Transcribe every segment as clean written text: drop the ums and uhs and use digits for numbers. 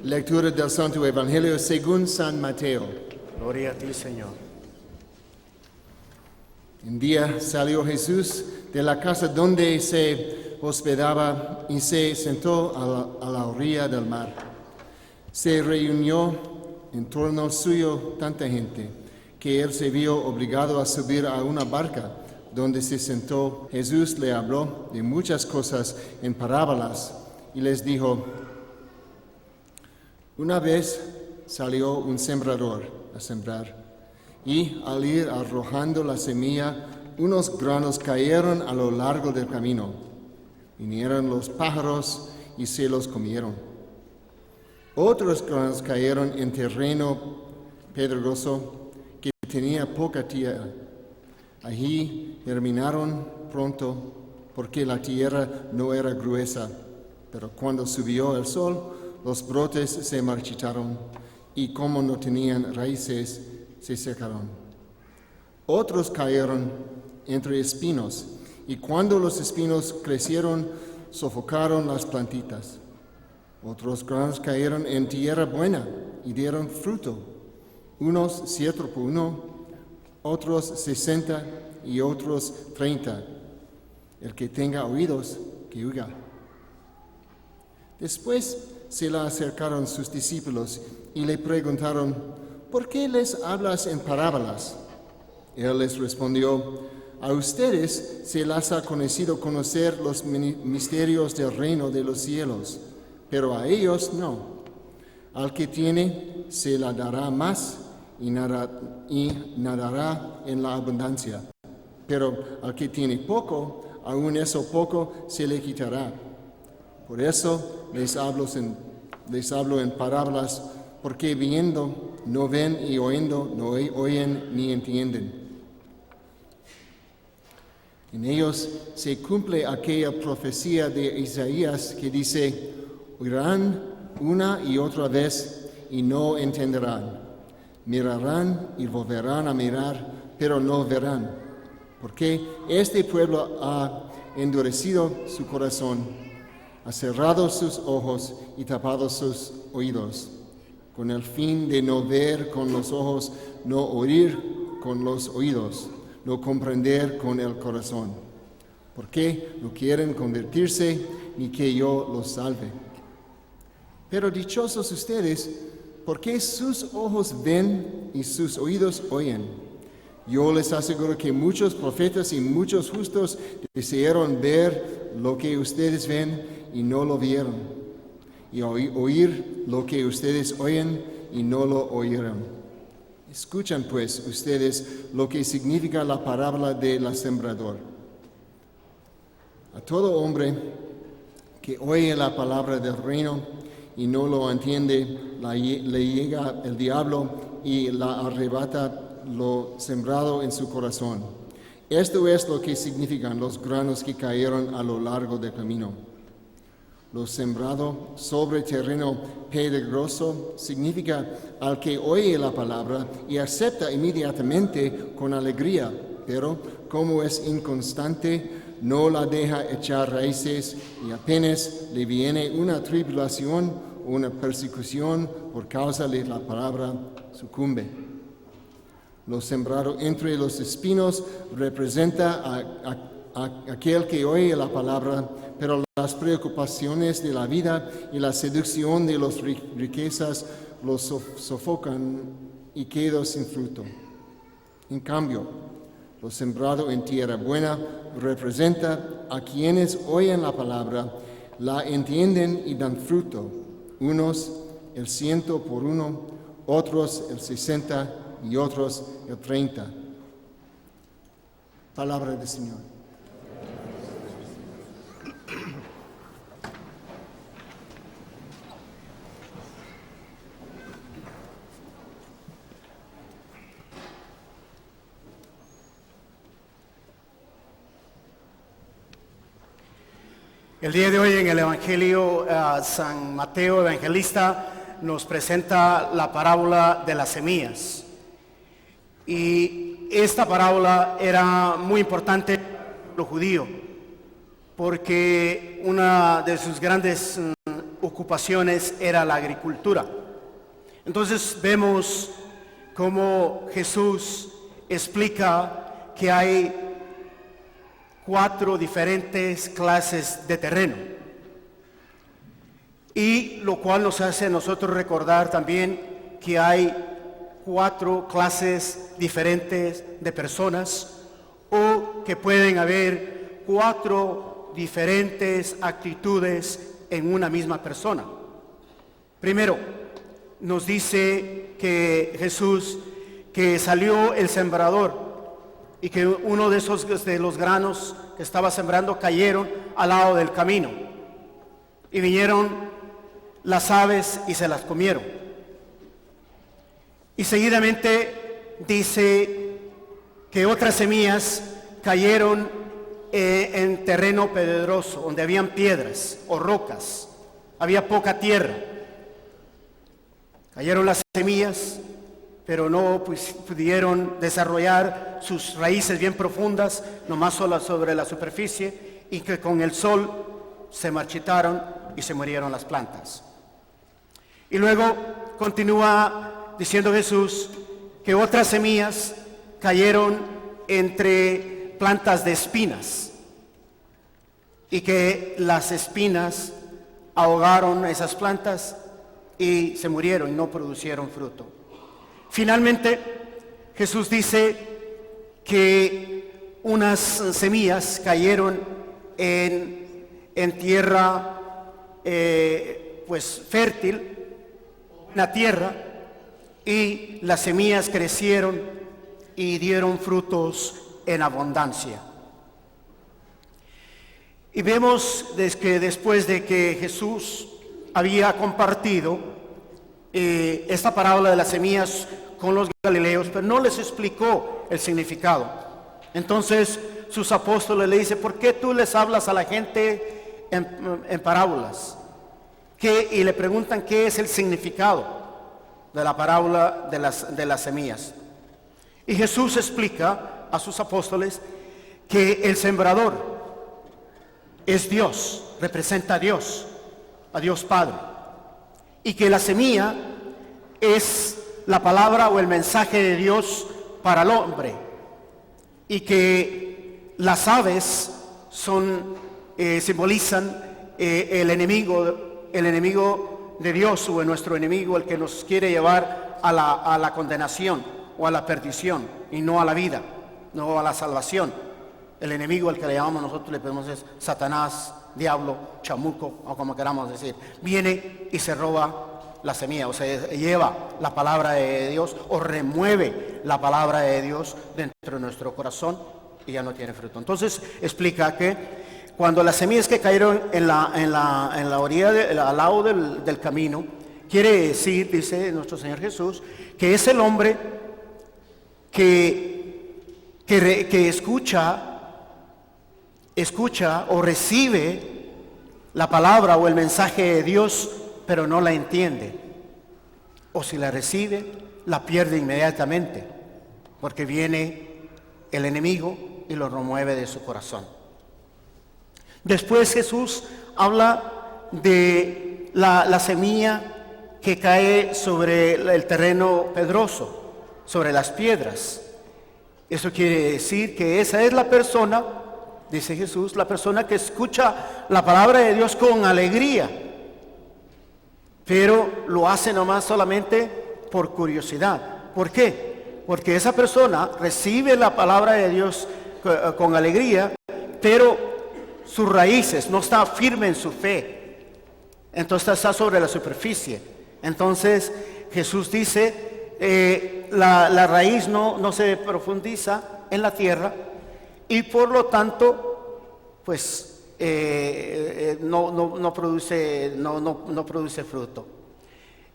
Lectura del Santo Evangelio según San Mateo. Gloria a ti, Señor. Un día salió Jesús de la casa donde se hospedaba y se sentó a la orilla del mar. Se reunió en torno suyo tanta gente que él se vio obligado a subir a una barca donde se sentó. Jesús le habló de muchas cosas en parábolas y les dijo: una vez salió un sembrador a sembrar, y al ir arrojando la semilla, unos granos cayeron a lo largo del camino. Vinieron los pájaros y se los comieron. Otros granos cayeron en terreno pedregoso que tenía poca tierra. Allí germinaron pronto, porque la tierra no era gruesa, pero cuando subió el sol, los brotes se marchitaron, y como no tenían raíces, se secaron. Otros cayeron entre espinos, y cuando los espinos crecieron, sofocaron las plantitas. Otros granos cayeron en tierra buena y dieron fruto, unos 100 por uno, otros 60 y otros 30. El que tenga oídos, que oiga. Después se le acercaron sus discípulos y le preguntaron: ¿por qué les hablas en parábolas? Él les respondió: a ustedes se les ha conocido conocer los misterios del reino de los cielos, pero a ellos no. Al que tiene se le dará más y nadará en la abundancia. Pero al que tiene poco, aun eso poco se le quitará. Por eso les hablo en parábolas, porque viendo no ven y oyendo no oyen ni entienden. En ellos se cumple aquella profecía de Isaías que dice: oirán una y otra vez y no entenderán. Mirarán y volverán a mirar, pero no verán. Porque este pueblo ha endurecido su corazón, ha cerrado sus ojos y tapado sus oídos, con el fin de no ver con los ojos, no oír con los oídos, no comprender con el corazón, porque no quieren convertirse ni que yo los salve. Pero dichosos ustedes, porque sus ojos ven y sus oídos oyen. Yo les aseguro que muchos profetas y muchos justos desearon ver lo que ustedes ven y no lo vieron, y oír lo que ustedes oyen y no lo oyeron. Escuchan pues ustedes lo que significa la parábola del sembrador. A todo hombre que oye la palabra del reino y no lo entiende, le llega el diablo y la arrebata lo sembrado en su corazón. Esto es lo que significan los granos que cayeron a lo largo del camino. Lo sembrado sobre terreno pedregoso significa al que oye la palabra y acepta inmediatamente con alegría, pero como es inconstante, no la deja echar raíces y apenas le viene una tribulación o una persecución por causa de la palabra, sucumbe. Lo sembrado entre los espinos representa a aquel que oye la palabra, pero las preocupaciones de la vida y la seducción de las riquezas lo sofocan y queda sin fruto. En cambio, lo sembrado en tierra buena representa a quienes oyen la palabra, la entienden y dan fruto, unos el 100 por uno, otros el 60 y otros el 30. Palabra del Señor. El día de hoy en el Evangelio, San Mateo Evangelista nos presenta la parábola de las semillas. Y esta parábola era muy importante para el judío, porque una de sus grandes ocupaciones era la agricultura. Entonces vemos cómo Jesús explica que hay 4 diferentes clases de terreno, y lo cual nos hace a nosotros recordar también que hay 4 clases diferentes de personas, o que pueden haber 4 diferentes actitudes en una misma persona. Primero, nos dice que Jesús, que salió el sembrador, y que uno de los granos que estaba sembrando cayeron al lado del camino, y vinieron las aves y se las comieron. Y seguidamente dice que otras semillas cayeron en terreno pedregoso, donde habían piedras o rocas, había poca tierra. Cayeron las semillas, pero no pudieron desarrollar sus raíces bien profundas, nomás solo sobre la superficie, y que con el sol se marchitaron y se murieron las plantas. Y luego continúa diciendo Jesús que otras semillas cayeron entre plantas de espinas, y que las espinas ahogaron esas plantas y se murieron y no producieron fruto. Finalmente, Jesús dice que unas semillas cayeron en tierra fértil, una tierra, y las semillas crecieron y dieron frutos en abundancia. Y vemos que después de que Jesús había compartido esta parábola de las semillas con los galileos, pero no les explicó el significado. Entonces sus apóstoles le dicen: ¿por qué tú les hablas a la gente en parábolas? Y le preguntan qué es el significado de la parábola de las semillas. Y Jesús explica a sus apóstoles que el sembrador es Dios, representa a Dios Padre, y que la semilla es la palabra o el mensaje de Dios para el hombre, y que las aves simbolizan el enemigo de Dios, o nuestro enemigo, el que nos quiere llevar a la condenación o a la perdición, y no a la vida, no a la salvación. El enemigo, al que le llamamos nosotros, le podemos decir Satanás, diablo, chamuco, o como queramos decir. Viene y se roba la semilla, o sea, lleva la palabra de Dios, o remueve la palabra de Dios dentro de nuestro corazón, y ya no tiene fruto. Entonces explica que cuando las semillas que cayeron en la orilla, al lado del camino, quiere decir, dice nuestro Señor Jesús, que es el hombre que escucha o recibe la palabra o el mensaje de Dios, pero no la entiende, o si la recibe, la pierde inmediatamente, porque viene el enemigo y lo remueve de su corazón. Después Jesús habla de la semilla que cae sobre el terreno pedroso, sobre las piedras. Eso quiere decir que esa es la persona, dice Jesús, la persona que escucha la palabra de Dios con alegría, pero lo hace nomás solamente por curiosidad. ¿Por qué? Porque esa persona recibe la palabra de Dios con alegría, pero sus raíces no está firme en su fe, entonces está sobre la superficie. Entonces Jesús dice, la raíz no se profundiza en la tierra, y por lo tanto pues no produce fruto.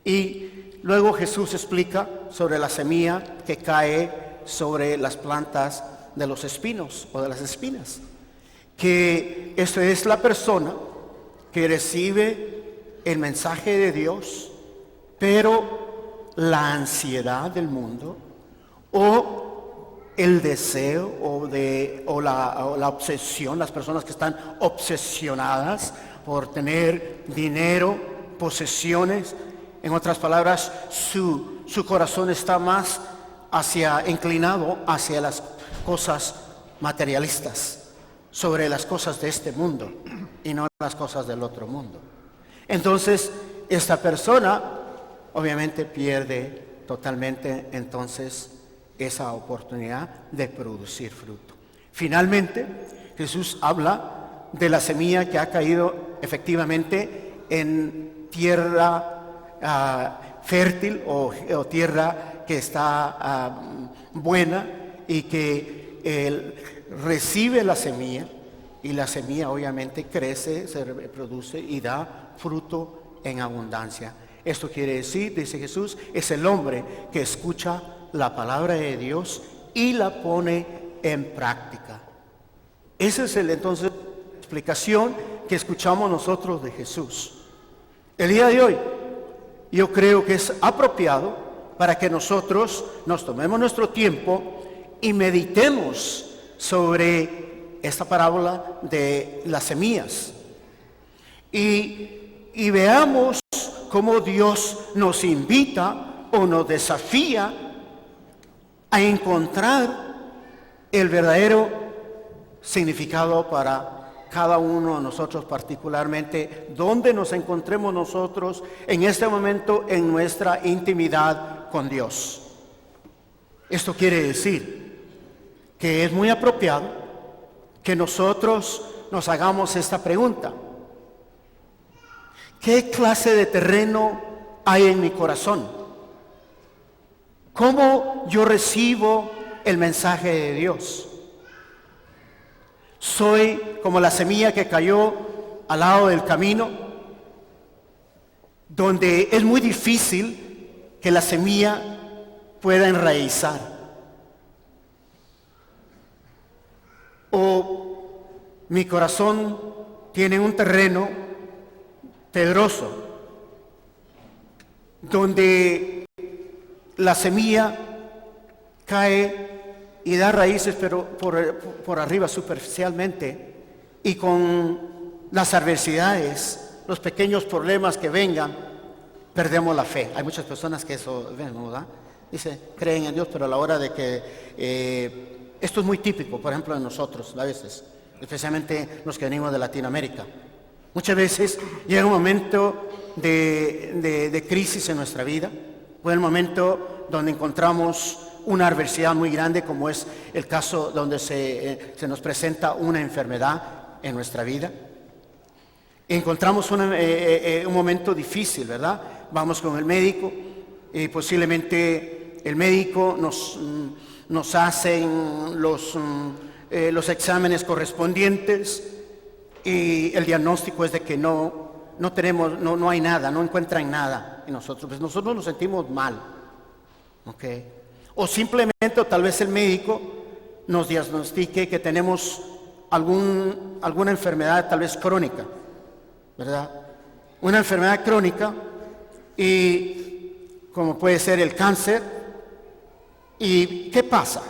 Y luego Jesús explica sobre la semilla que cae sobre las plantas de los espinos o de las espinas, que esto es la persona que recibe el mensaje de Dios, pero la ansiedad del mundo, o el deseo, o la obsesión, las personas que están obsesionadas por tener dinero, posesiones. En otras palabras, su corazón está más inclinado hacia las cosas materialistas, sobre las cosas de este mundo y no las cosas del otro mundo. Entonces, esta persona obviamente pierde totalmente entonces esa oportunidad de producir fruto. Finalmente, Jesús habla de la semilla que ha caído efectivamente en tierra fértil o tierra que está buena y que él recibe la semilla, y la semilla obviamente crece, se reproduce y da fruto en abundancia. Esto quiere decir, dice Jesús, es el hombre que escucha la palabra de Dios y la pone en práctica. Esa es entonces la explicación que escuchamos nosotros de Jesús. El día de hoy yo creo que es apropiado para que nosotros nos tomemos nuestro tiempo y meditemos sobre esta parábola de las semillas y veamos cómo Dios nos invita o nos desafía a encontrar el verdadero significado para cada uno de nosotros, particularmente donde nos encontremos nosotros en este momento en nuestra intimidad con Dios. Esto quiere decir que es muy apropiado que nosotros nos hagamos esta pregunta: ¿qué clase de terreno hay en mi corazón? ¿Cómo yo recibo el mensaje de Dios? ¿Soy como la semilla que cayó al lado del camino, donde es muy difícil que la semilla pueda enraizar? ¿O mi corazón tiene un terreno pedroso, donde la semilla cae y da raíces, pero por arriba superficialmente, y con las adversidades, los pequeños problemas que vengan, perdemos la fe? Hay muchas personas que eso ven, ¿verdad? Dice, creen en Dios, pero a la hora de que esto es muy típico, por ejemplo, en nosotros a veces, especialmente los que venimos de Latinoamérica. Muchas veces llega un momento de crisis en nuestra vida, o el momento donde encontramos una adversidad muy grande, como es el caso donde se nos presenta una enfermedad en nuestra vida. Encontramos un momento difícil, ¿verdad? Vamos con el médico y posiblemente el médico nos hacen los exámenes correspondientes y el diagnóstico es de que no hay nada, no encuentran nada en nosotros. Pues nosotros nos sentimos mal, ¿ok? O simplemente, o tal vez el médico nos diagnostique que tenemos alguna enfermedad tal vez crónica, ¿verdad? Una enfermedad crónica, y como puede ser el cáncer. ¿Y qué pasa?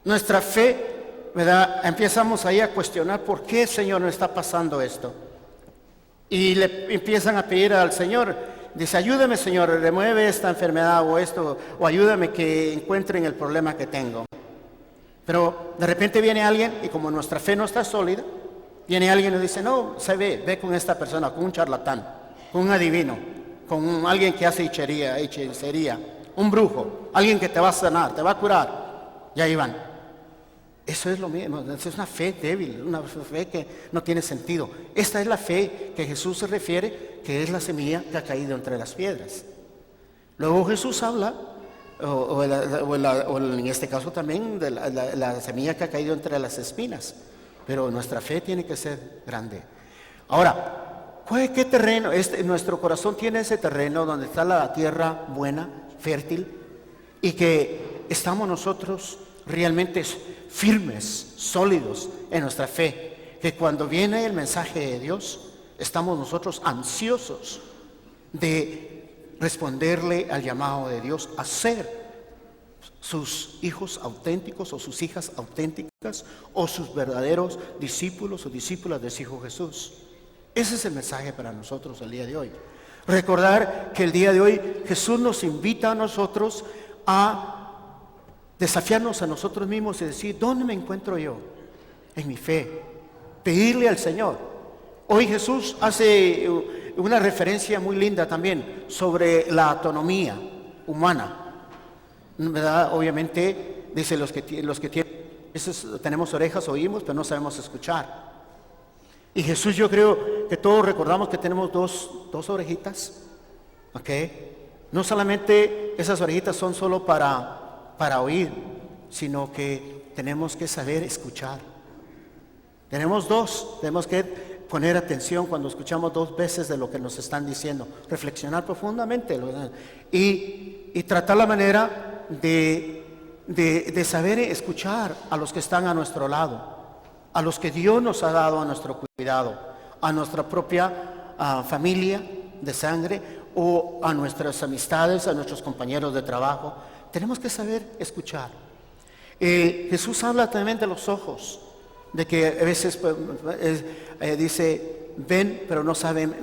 Nuestra fe, ¿verdad? Empezamos ahí a cuestionar: ¿por qué, Señor, nos está pasando esto? Y le empiezan a pedir al Señor. Dice, ayúdame, Señor, remueve esta enfermedad o esto, o ayúdame que encuentren el problema que tengo. Pero de repente viene alguien, y como nuestra fe no está sólida, viene alguien y dice, no, ve con esta persona, con un charlatán, con un adivino, con alguien que hace hechicería, un brujo, alguien que te va a sanar, te va a curar. Y ahí van. Eso es lo mismo, es una fe débil, una fe que no tiene sentido. Esta es la fe que Jesús se refiere, que es la semilla que ha caído entre las piedras. Luego Jesús habla, o en este caso también, de la semilla que ha caído entre las espinas. Pero nuestra fe tiene que ser grande. Ahora, ¿qué terreno? Nuestro corazón tiene ese terreno donde está la tierra buena, fértil, y que estamos nosotros realmente firmes, sólidos en nuestra fe, que cuando viene el mensaje de Dios, estamos nosotros ansiosos de responderle al llamado de Dios a ser sus hijos auténticos o sus hijas auténticas o sus verdaderos discípulos o discípulas de su Hijo Jesús. Ese es el mensaje para nosotros el día de hoy. Recordar que el día de hoy Jesús nos invita a nosotros a desafiarnos a nosotros mismos y decir, ¿dónde me encuentro yo en mi fe? Pedirle al Señor. Hoy Jesús hace una referencia muy linda también sobre la autonomía humana, ¿verdad? Obviamente dice los que tienen, tenemos orejas, oímos, pero no sabemos escuchar. Y Jesús, yo creo que todos recordamos que tenemos dos orejitas, ¿ok? No solamente esas orejitas son solo para oír, sino que tenemos que saber escuchar. Tenemos que poner atención cuando escuchamos 2 veces de lo que nos están diciendo, reflexionar profundamente y tratar la manera de saber escuchar a los que están a nuestro lado, a los que Dios nos ha dado a nuestro cuidado, a nuestra propia familia de sangre o a nuestras amistades, a nuestros compañeros de trabajo. Tenemos que saber escuchar. Jesús habla también de los ojos, de que a veces dice, ven pero no saben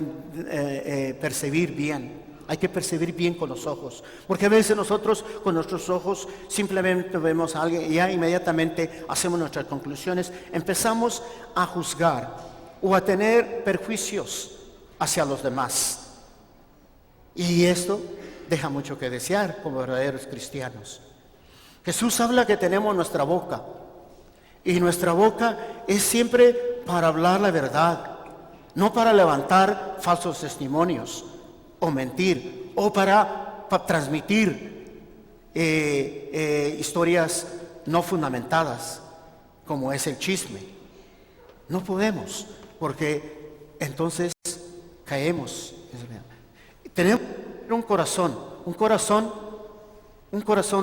percibir bien. Hay que percibir bien con los ojos, porque a veces nosotros con nuestros ojos simplemente vemos a alguien y ya inmediatamente hacemos nuestras conclusiones, empezamos a juzgar o a tener perjuicios hacia los demás. Y esto deja mucho que desear como verdaderos cristianos. Jesús habla que tenemos nuestra boca, y nuestra boca es siempre para hablar la verdad, no para levantar falsos testimonios o mentir, o para transmitir historias no fundamentadas, como es el chisme. No podemos, porque entonces caemos. Tenemos un corazón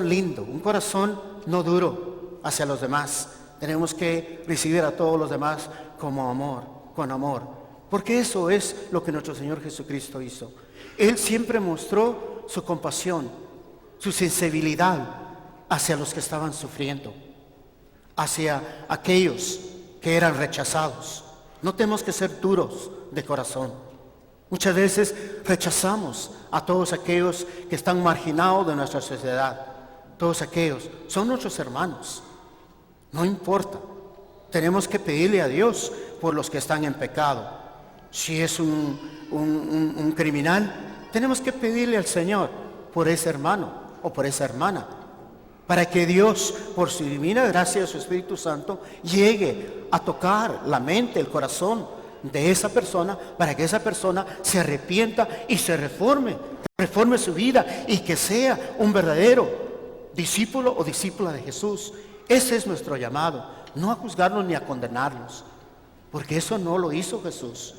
lindo, un corazón no duro hacia los demás. Tenemos que recibir a todos los demás con amor, porque eso es lo que nuestro Señor Jesucristo hizo. Él siempre mostró su compasión, su sensibilidad hacia los que estaban sufriendo, hacia aquellos que eran rechazados. No tenemos que ser duros de corazón. Muchas veces rechazamos a todos aquellos que están marginados de nuestra sociedad. Todos aquellos son nuestros hermanos. No importa. Tenemos que pedirle a Dios por los que están en pecado. Si es un criminal, tenemos que pedirle al Señor por ese hermano o por esa hermana, para que Dios, por su divina gracia de su Espíritu Santo, llegue a tocar la mente, el corazón de esa persona, para que esa persona se arrepienta y se reforme su vida y que sea un verdadero discípulo o discípula de Jesús. Ese es nuestro llamado, no a juzgarlos ni a condenarlos, porque eso no lo hizo Jesús.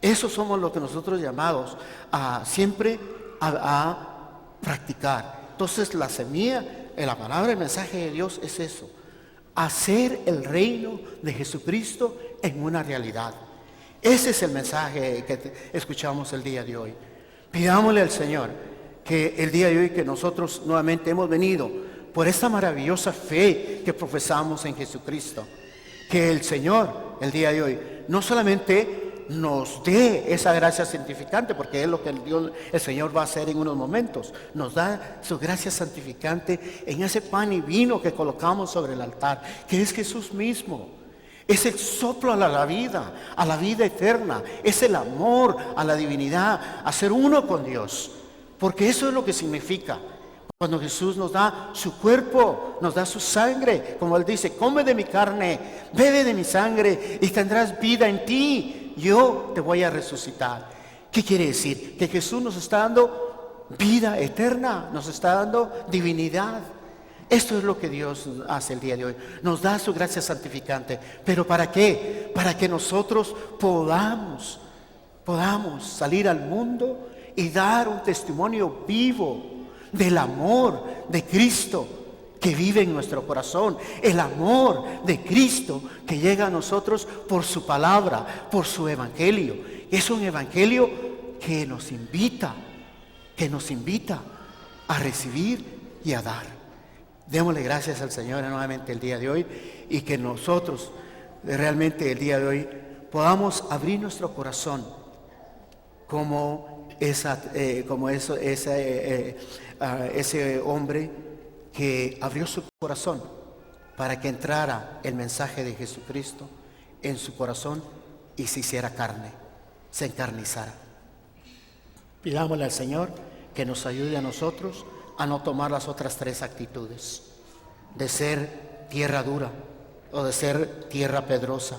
Eso somos lo que nosotros llamados a siempre a practicar. Entonces la semilla, la palabra, el mensaje de Dios es eso: hacer el reino de Jesucristo en una realidad. Ese es el mensaje que escuchamos el día de hoy. Pidámosle al Señor que el día de hoy, que nosotros nuevamente hemos venido por esta maravillosa fe que profesamos en Jesucristo, que el Señor el día de hoy no solamente nos dé esa gracia santificante, porque es lo que el Señor va a hacer en unos momentos. Nos da su gracia santificante en ese pan y vino que colocamos sobre el altar, que es Jesús mismo. Es el soplo a la vida eterna. Es el amor a la divinidad, a ser uno con Dios. Porque eso es lo que significa cuando Jesús nos da su cuerpo, nos da su sangre. Como Él dice, come de mi carne, bebe de mi sangre y tendrás vida en ti. Yo te voy a resucitar. ¿Qué quiere decir? Que Jesús nos está dando vida eterna, nos está dando divinidad. Esto es lo que Dios hace el día de hoy. Nos da su gracia santificante. ¿Pero para qué? Para que nosotros podamos salir al mundo y dar un testimonio vivo del amor de Cristo que vive en nuestro corazón, el amor de Cristo que llega a nosotros por su palabra, por su evangelio. Es un evangelio que nos invita a recibir y a dar. Démosle gracias al Señor nuevamente el día de hoy, y que nosotros realmente el día de hoy podamos abrir nuestro corazón como ese hombre que abrió su corazón para que entrara el mensaje de Jesucristo en su corazón y se hiciera carne, se encarnizara. Pidámosle al Señor que nos ayude a nosotros a no tomar las otras tres actitudes, de ser tierra dura o de ser tierra pedrosa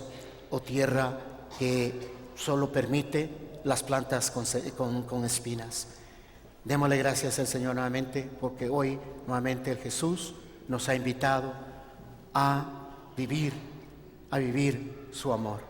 o tierra que solo permite las plantas con espinas. Démosle gracias al Señor nuevamente, porque hoy nuevamente el Jesús nos ha invitado a vivir su amor.